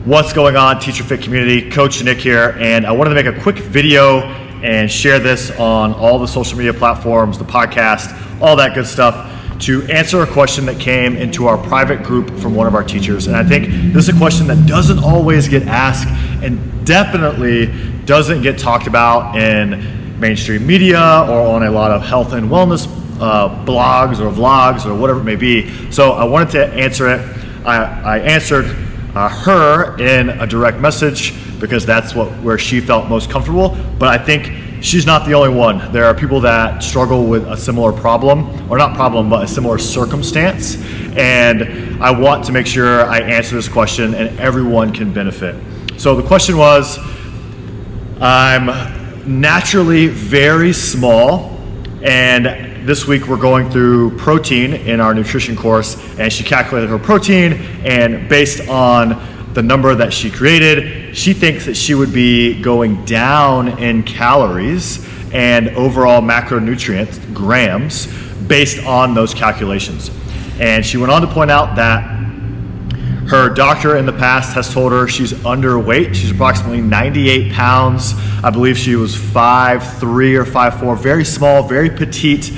What's going on, TeacherFit community? Coach Nick here, and I wanted to make a quick video and share this on all the social media platforms, the podcast, all that good stuff, to answer a question that came into our private group from one of our teachers. And I think this is a question that doesn't always get asked and definitely doesn't get talked about in mainstream media or on a lot of health and wellness blogs or vlogs or whatever it may be. So I wanted to answer it. I answered her in a direct message because that's where she felt most comfortable. But I think she's not the only one. There are people that struggle with a similar problem, or not problem, but a similar circumstance. And I want to make sure I answer this question and everyone can benefit. So the question was, I'm naturally very small, and this week we're going through protein in our nutrition course, and she calculated her protein, and based on the number that she created, she thinks that she would be going down in calories and overall macronutrient grams based on those calculations. And she went on to point out that her doctor in the past has told her she's underweight. She's approximately 98 pounds. I believe she was 5'3" or 5'4", very small, very petite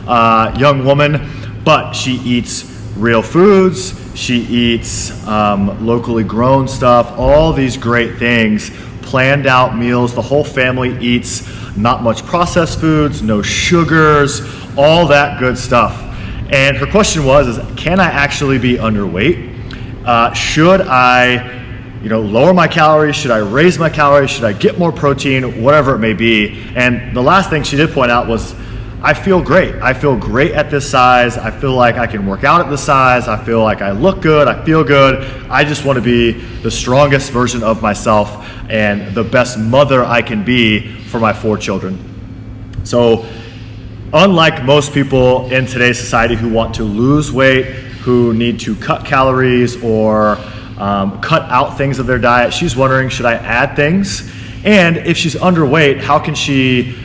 young woman, but she eats real foods. She eats locally grown stuff, all these great things, planned out meals. The whole family eats not much processed foods, no sugars, all that good stuff. And her question was, can I actually be underweight? Should I lower my calories? Should I raise my calories? Should I get more protein? Whatever it may be. And the last thing she did point out was, I feel great. I feel great at this size. I feel like I can work out at this size. I feel like I look good. I feel good. I just want to be the strongest version of myself and the best mother I can be for my 4 children. So unlike most people in today's society who want to lose weight, who need to cut calories or cut out things of their diet, she's wondering, should I add things? And if she's underweight, how can she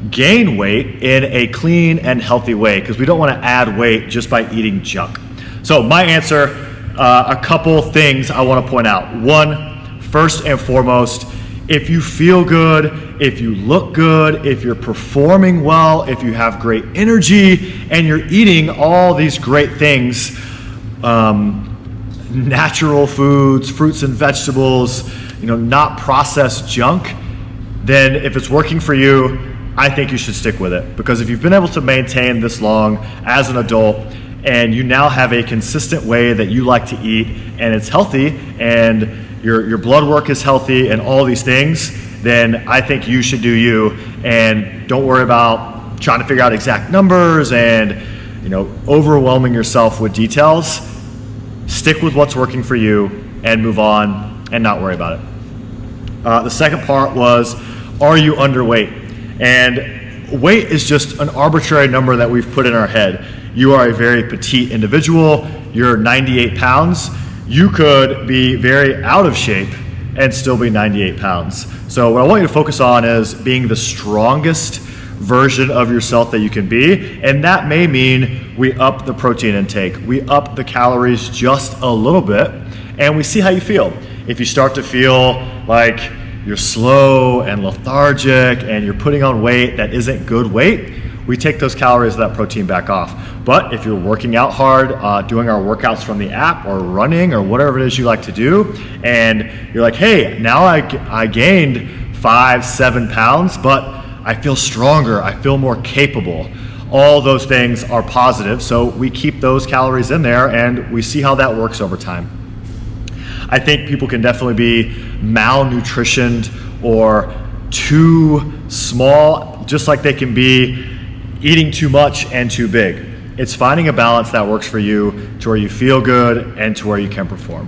gain weight in a clean and healthy way? Because we don't want to add weight just by eating junk. So my answer, a couple things I want to point out. One, first and foremost, if you feel good, if you look good, if you're performing well, if you have great energy, and you're eating all these great things, natural foods, fruits and vegetables, not processed junk, then if it's working for you, I think you should stick with it. Because if you've been able to maintain this long as an adult, and you now have a consistent way that you like to eat, and it's healthy, and your blood work is healthy, and all these things, then I think you should do you, and don't worry about trying to figure out exact numbers and overwhelming yourself with details. Stick with what's working for you and move on and not worry about it. The second part was, are you underweight? And weight is just an arbitrary number that we've put in our head. You are a very petite individual. You're 98 pounds. You could be very out of shape and still be 98 pounds. So what I want you to focus on is being the strongest version of yourself that you can be. And that may mean we up the protein intake. We up the calories just a little bit, and we see how you feel. If you start to feel like you're slow and lethargic and you're putting on weight that isn't good weight, we take those calories of that protein back off. But if you're working out hard, doing our workouts from the app or running or whatever it is you like to do, and you're like, hey, now I gained 5-7 pounds, but I feel stronger, I feel more capable. All those things are positive, so we keep those calories in there and we see how that works over time. I think people can definitely be malnutritioned or too small, just like they can be eating too much and too big. It's finding a balance that works for you to where you feel good and to where you can perform.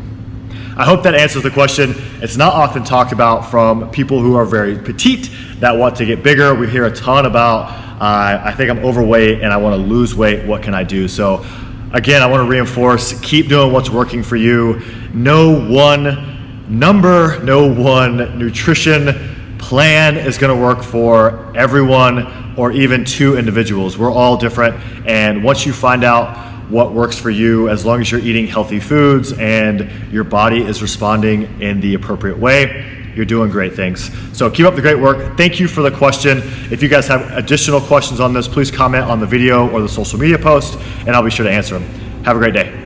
I hope that answers the question. It's not often talked about from people who are very petite that want to get bigger. We hear a ton about, I think I'm overweight and I want to lose weight. What can I do? So again, I want to reinforce, keep doing what's working for you. No one number, no one nutrition plan is going to work for everyone or even 2 individuals. We're all different. And once you find out what works for you as long as you're eating healthy foods and your body is responding in the appropriate way. You're doing great things. So keep up the great work. Thank you for the question. If you guys have additional questions on this, please comment on the video or the social media post, and I'll be sure to answer them. Have a great day.